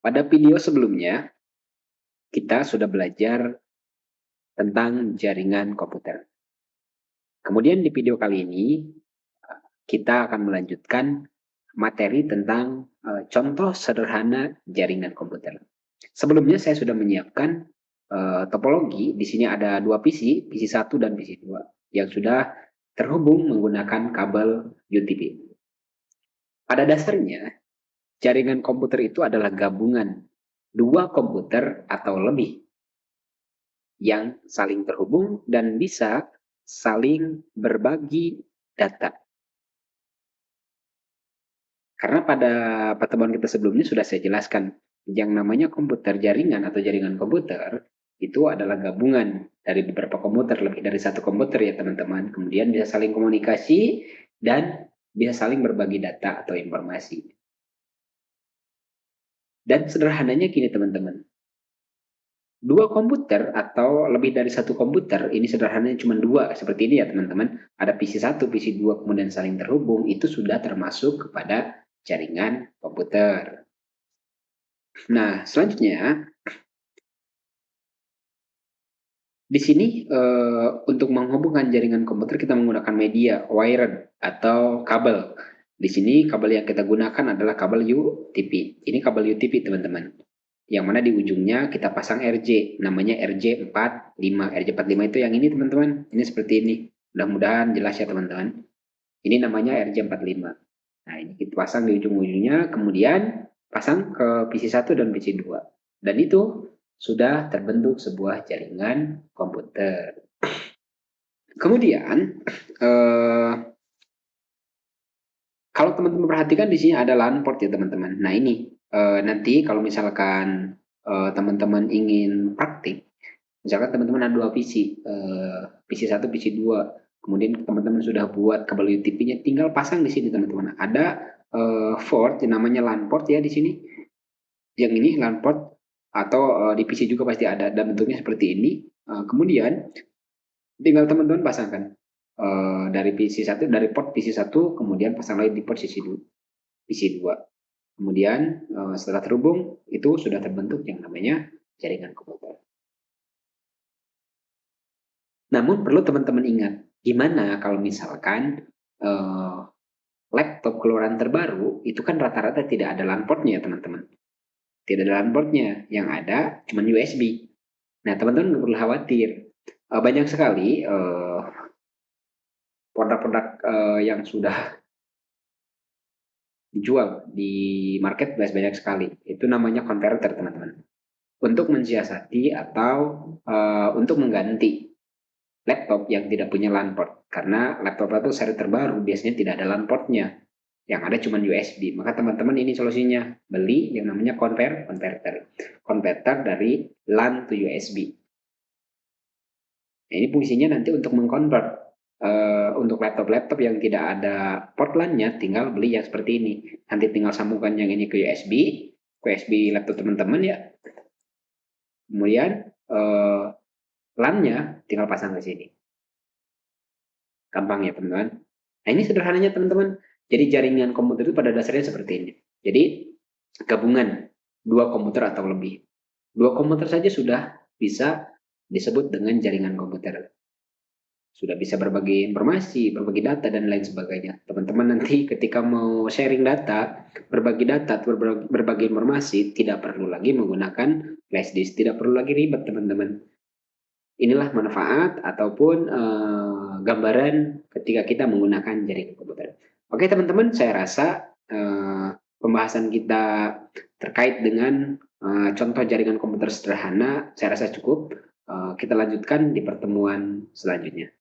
Pada video sebelumnya, kita sudah belajar tentang jaringan komputer. Kemudian di video kali ini, kita akan melanjutkan materi tentang contoh sederhana jaringan komputer. Sebelumnya saya sudah menyiapkan topologi. Di sini ada dua PC 1 dan PC 2, yang sudah terhubung menggunakan kabel UTP. Pada dasarnya, jaringan komputer itu adalah gabungan dua komputer atau lebih yang saling terhubung dan bisa saling berbagi data. Karena pada pertemuan kita sebelumnya sudah saya jelaskan, yang namanya komputer jaringan atau jaringan komputer itu adalah gabungan dari beberapa komputer, lebih dari satu komputer ya teman-teman. Kemudian bisa saling komunikasi dan bisa saling berbagi data atau informasi. Dan sederhananya gini teman-teman, dua komputer atau lebih dari satu komputer, ini sederhananya cuma dua, seperti ini ya teman-teman. Ada PC 1, PC 2, kemudian saling terhubung, itu sudah termasuk kepada jaringan komputer. Nah, selanjutnya, di sini untuk menghubungkan jaringan komputer kita menggunakan media wired atau kabel. Di sini kabel yang kita gunakan adalah kabel UTP. Ini kabel UTP teman-teman. Yang mana di ujungnya kita pasang RJ, namanya RJ45. RJ45 itu yang ini teman-teman. Ini seperti ini. Mudah-mudahan jelas ya teman-teman. Ini namanya RJ45. Nah, ini kita pasang di ujung-ujungnya, kemudian pasang ke PC 1 dan PC 2. Dan itu sudah terbentuk sebuah jaringan komputer. Kemudian, kalau teman-teman perhatikan di sini ada LAN port ya teman-teman. Nah ini nanti kalau misalkan teman-teman ingin praktik, misalkan teman-teman ada dua PC, PC 1, PC 2, kemudian teman-teman sudah buat kabel UTP-nya, tinggal pasang di sini teman-teman. Ada port yang namanya LAN port ya di sini. Yang ini LAN port atau di PC juga pasti ada, dan bentuknya seperti ini. Kemudian tinggal teman-teman pasangkan dari PC 1, dari port PC 1, kemudian pasang lagi di port PC 2. Kemudian setelah terhubung, itu sudah terbentuk yang namanya jaringan komputer. Namun perlu teman-teman ingat, gimana kalau misalkan laptop keluaran terbaru, itu kan rata-rata tidak ada LAN portnya teman-teman. Tidak ada LAN portnya, yang ada cuma USB. Nah teman-teman nggak perlu khawatir. Banyak sekali produk-produk yang sudah dijual di marketplace, banyak sekali. Itu namanya converter teman-teman. Untuk mensiasati atau untuk mengganti laptop yang tidak punya LAN port. Karena laptop itu seri terbaru biasanya tidak ada LAN portnya. Yang ada cuma USB. Maka teman-teman ini solusinya. Beli yang namanya converter. Converter dari LAN to USB. Nah, ini fungsinya nanti untuk mengkonvert. Untuk laptop-laptop yang tidak ada port LAN-nya, tinggal beli yang seperti ini. Nanti tinggal sambungkan yang ini ke USB laptop teman-teman ya. Kemudian LAN-nya tinggal pasang ke sini. Gampang ya teman-teman. Nah ini sederhananya teman-teman. Jadi jaringan komputer itu pada dasarnya seperti ini. Jadi gabungan dua komputer atau lebih. Dua komputer saja sudah bisa disebut dengan jaringan komputer. Sudah bisa berbagi informasi, berbagi data, dan lain sebagainya. Teman-teman nanti ketika mau sharing data, berbagi informasi, tidak perlu lagi menggunakan flash disk, tidak perlu lagi ribet teman-teman. Inilah manfaat ataupun gambaran ketika kita menggunakan jaringan komputer. Oke teman-teman, saya rasa pembahasan kita terkait dengan contoh jaringan komputer sederhana, saya rasa cukup. Kita lanjutkan di pertemuan selanjutnya.